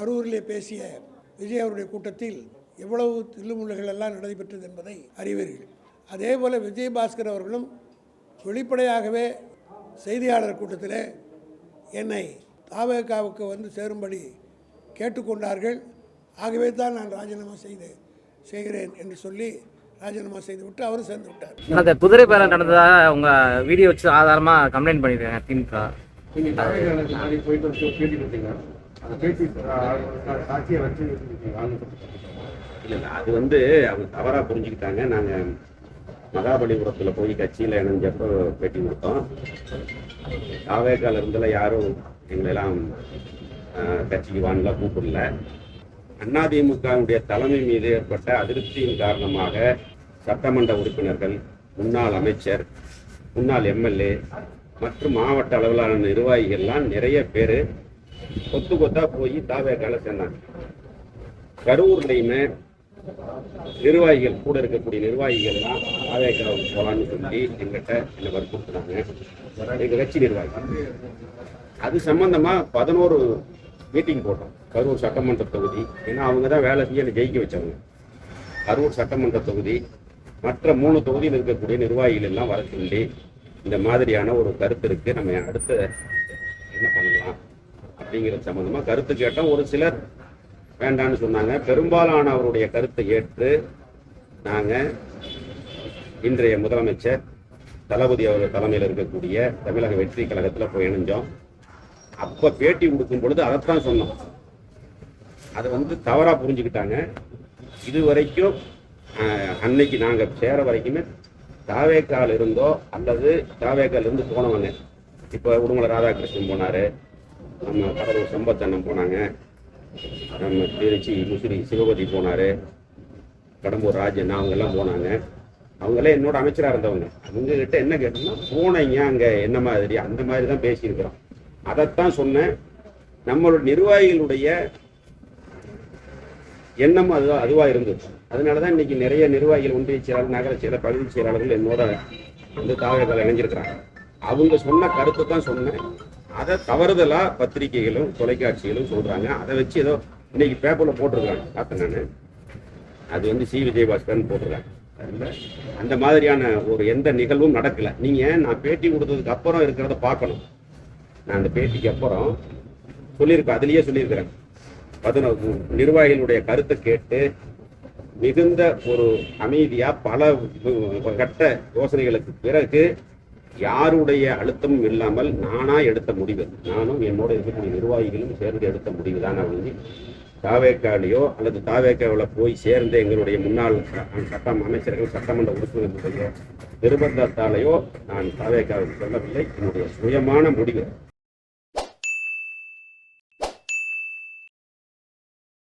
கரூரிலே பேசிய விஜய் அவருடைய கூட்டத்தில் எவ்வளவு தில்லுமுள்ளுகள் எல்லாம் நடைபெற்றது என்பதை அறிவீர்கள். அதேபோல் விஜயபாஸ்கர் அவர்களும் வெளிப்படையாகவே செய்தியாளர் கூட்டத்தில் என்னை தாவேகாவுக்கு வந்து சேரும்படி கேட்டுக்கொண்டார்கள். ஆகவே தான் நான் ராஜினாமா செய்கிறேன் என்று சொல்லி ராஜினாமா செய்துவிட்டு அவரும் சேர்ந்து விட்டார். அந்த குதிரை பேரம் நடந்ததா உங்க வீடியோ வச்சு ஆதாரமாக கம்ப்ளைண்ட் பண்ணியிருக்காங்க திமுக. இல்லை அது அவங்க தவறாக புரிஞ்சுக்கிட்டாங்க. நாங்கள் மகாபலிபுரத்தில் போய் கட்சியில் இணைஞ்சப்போ பேட்டி கொடுத்தோம். தாவேக்கால இருந்தல யாரும் எங்களெல்லாம் கட்சிக்கு வானலாம் கூப்பிடல. அதிமுகவுடைய தலைமை மீது ஏற்பட்ட அதிருப்தியின் காரணமாக சட்டமன்ற உறுப்பினர்கள், முன்னாள் அமைச்சர், முன்னாள் எம்எல்ஏ மற்றும் மாவட்ட அளவிலான நிர்வாகிகள்லாம் நிறைய பேர் கொத்து கொத்தா போய் தாவேக்கால சேர்ந்தாங்க. கரூர்லையுமே நிர்வாகிகள் கூட இருக்கக்கூடிய நிர்வாகிகள்லாம் தாவேக்காவுக்கு போகலான்னு சொல்லி எங்கிட்ட என்னை வற்புறுத்தினாங்க. எங்கள் கட்சி நிர்வாகிகள் அது சம்பந்தமா 11 மீட்டிங் போட்டோம். கரூர் சட்டமன்ற தொகுதி, ஏன்னா அவங்க தான் வேலை செய்ய ஜெயிக்க வச்சவங்க. கரூர் சட்டமன்ற தொகுதி மற்ற 3 தொகுதியில் இருக்கக்கூடிய நிர்வாகிகள் எல்லாம் வர சொல்லி இந்த மாதிரியான ஒரு கருத்து இருக்கு, நம்ம அடுத்து என்ன பண்ணலாம் அப்படிங்கிறது சம்பந்தமா கருத்து கேட்டோம். ஒரு சிலர் வேண்டான்னு சொன்னாங்க. பெரும்பாலான அவருடைய கருத்தை ஏற்று நாங்கள் இன்றைய முதலமைச்சர் தளபதி அவர்கள் தலைமையில் இருக்கக்கூடிய தமிழக வெற்றி கழகத்தில் போய் இணைஞ்சோம். அப்போ பேட்டி கொடுக்கும் பொழுது அதைத்தான் சொன்னோம். அதை தவறாக புரிஞ்சுக்கிட்டாங்க. இது வரைக்கும் அன்னைக்கு நாங்கள் சேர வரைக்குமே தாவேக்கால் இருந்தோ அல்லது தாவேக்கால் இருந்து போனவங்க, இப்போ உடுமலை ராதாகிருஷ்ணன் போனார், நம்ம கடலூர் சம்பத்தண்ணன் போனாங்க, நம்ம திருச்சி முசிறி சிவபதி போனார், கடம்பூர் ராஜன் அவங்கெல்லாம் போனாங்க. அவங்களே என்னோட அமைச்சராக இருந்தவங்க. அவங்ககிட்ட என்ன கேட்டோம்னா, போனீங்க அங்கே என்ன மாதிரி அந்த மாதிரி தான் பேசியிருக்கிறோம். அதைத்தான் சொன்னேன். நம்மளோட நிர்வாகிகளுடைய எண்ணம் அதுவாக இருந்தது. அதனால தான் இன்னைக்கு நிறைய நிர்வாகிகள், ஒன்றிய செயலாளர், நகர செயலர், பகுதி செயலாளர்கள் என்னோட தாவேக்கால இணைஞ்சிருக்கிறாங்க. அவங்க சொன்ன கருத்தை தான் சொன்னேன். அதை தவறுதலாக பத்திரிகைகளும் தொலைக்காட்சிகளும் சொல்கிறாங்க. அதை வச்சு ஏதோ இன்னைக்கு பேப்பரில் போட்டிருக்காங்க. பார்த்தேன் நான். அது சி விஜயபாஸ்கர்னு போட்டிருக்காங்க. அந்த மாதிரியான ஒரு எந்த நிகழ்வும் நடக்கலை. நீங்கள் நான் பேட்டி கொடுத்ததுக்கு அப்புறம் இருக்கிறத பார்க்கணும். நான் அந்த பேட்டிக்கு அப்புறம் சொல்லியிருக்கேன், அதுலேயே சொல்லியிருக்கிறேன். நிர்வாகிகளுடைய கருத்தை கேட்டு மிகுந்த ஒரு அமைதியாக பல கட்ட யோசனைகளுக்கு பிறகு யாருடைய அழுத்தமும் இல்லாமல் நானா எடுத்த முடிவு, நானும் என்னோட இருக்கக்கூடிய நிர்வாகிகளும் சேர்ந்து எடுத்த முடிவு தான். அவங்க தாவேக்காலையோ அல்லது தாவேக்காவில் போய் சேர்ந்த எங்களுடைய முன்னாள் அமைச்சர்கள், சட்டமன்ற உறுப்பினர்களுடைய நிர்பந்தத்தாலேயோ நான் தாவேக்காவுக்கு சொல்லவில்லை. என்னுடைய சுயமான முடிவு.